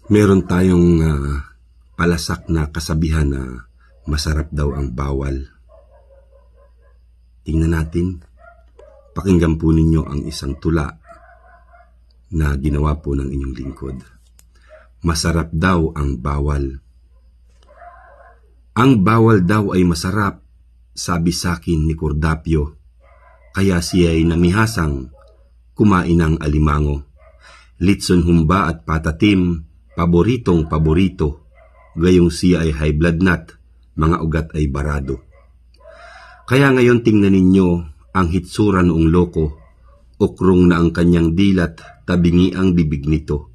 Meron tayong palasak na kasabihan na masarap daw ang bawal. Tingnan natin. Pakinggan po ninyo ang isang tula na ginawa po ng inyong lingkod. Masarap daw ang bawal. Ang bawal daw ay masarap, sabi sakin ni Cordapio, kaya siya ay namihasang kumain ng alimango. Litson humba at patatim, paboritong paborito, gayong siya ay high blood nut, mga ugat ay barado. Kaya ngayon tingnan ninyo ang hitsura noong loko, ukrong na ang kanyang dilat, tabingi ang bibig nito.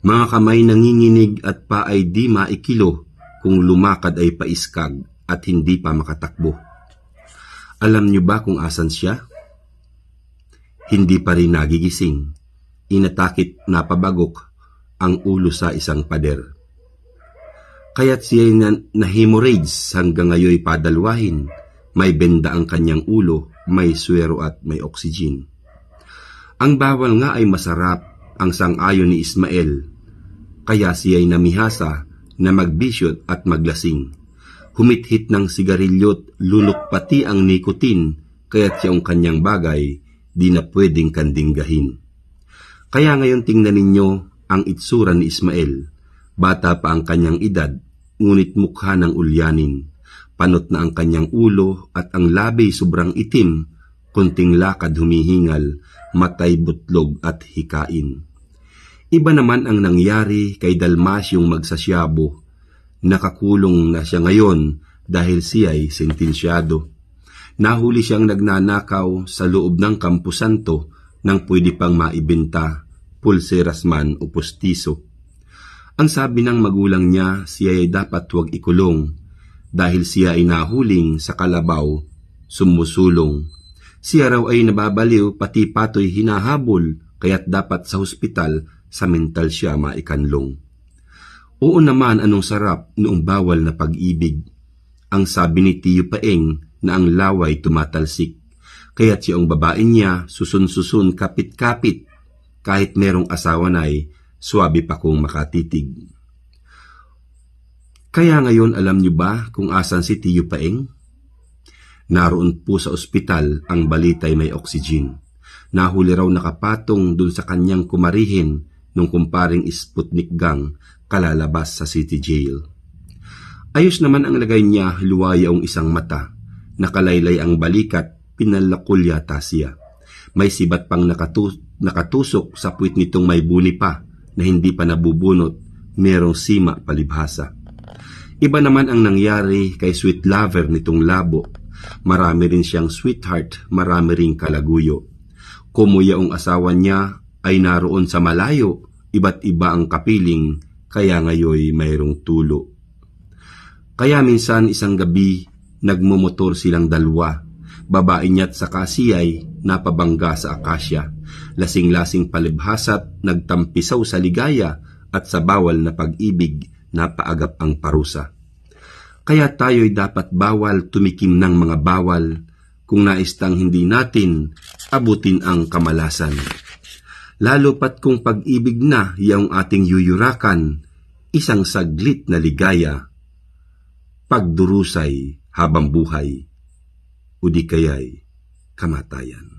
Mga kamay nanginginig at pa ay di maikilo, kung lumakad ay paiskag at hindi pa makatakbo. Alam niyo ba kung asan siya? Hindi pa rin nagigising. Inatakit na pabagok ang ulo sa isang pader. Kaya't siya na-hemorrhage hanggang ngayon padalwahin. May benda ang kanyang ulo, may swero at may oxygen. Ang bawal nga ay masarap, ang sang-ayon ni Ismael. Kaya siya ay namihasa na magbisyot at maglasing. Humithit ng sigarilyo't lunok pati ang nikotin, kaya't siyang kanyang bagay di na pwedeng kandinggahin. Kaya ngayon tingnan ninyo ang itsura ni Ismael. Bata pa ang kanyang edad, ngunit mukha ng ulyanin. Panot na ang kanyang ulo at ang labi sobrang itim, kunting lakad humihingal, matay butlog at hikain. Iba naman ang nangyari kay Dalmasyong magsasyabo. Nakakulong na siya ngayon dahil siya ay sentensyado. Nahuli siyang nagnanakaw sa loob ng Campo Santo nang pwede pang maibenta, pulseras man o postiso. Ang sabi ng magulang niya, siya ay dapat huwag ikulong dahil siya ay nahuling sa kalabaw, sumusulong. Siya raw ay nababaliw, pati pato'y hinahabol, kaya't dapat sa hospital, sa mental siya maikanlong. Oo naman, anong sarap noong bawal na pag-ibig. Ang sabi ni Tiyo Paeng na ang laway tumatalsik. Kaya't siyang babae niya, susun-susun, kapit-kapit. Kahit merong asawa na'y, swabe pa kong makatitig. Kaya ngayon alam niyo ba kung asan si Tiyo Paeng? Naroon po sa ospital, ang balita'y may oxygen. Nahuli raw nakapatong dun sa kanyang kumarihin nung kumparing Sputnik gang kalalabas sa City Jail. Ayos naman ang lagay niya, luwaya ang isang mata. Nakalaylay ang balikat, pinalakul yata siya. May sibat pang nakatusok sa puwit nitong may buni pa na hindi pa nabubunot, merong sima palibhasa. Iba naman ang nangyari kay sweet lover nitong labo. Marami rin siyang sweetheart, marami ring kalaguyo. Kumuya ang asawa niya ay naroon sa malayo, iba't iba ang kapiling, kaya ngayoy mayroong tulo. Kaya minsan isang gabi, nagmumotor silang dalawa. Babae niya't saka siya'y napabangga sa akasya. Lasing-lasing palibhasat, nagtampisaw sa ligaya, at sa bawal na pag-ibig, napaagap ang parusa. Kaya tayo'y dapat bawal tumikim ng mga bawal, kung naistang hindi natin abutin ang kamalasan. Lalo pat kung pag-ibig na yaong ating yuyurakan, isang saglit na ligaya, pagdurusay habang buhay, o di kaya'y kamatayan.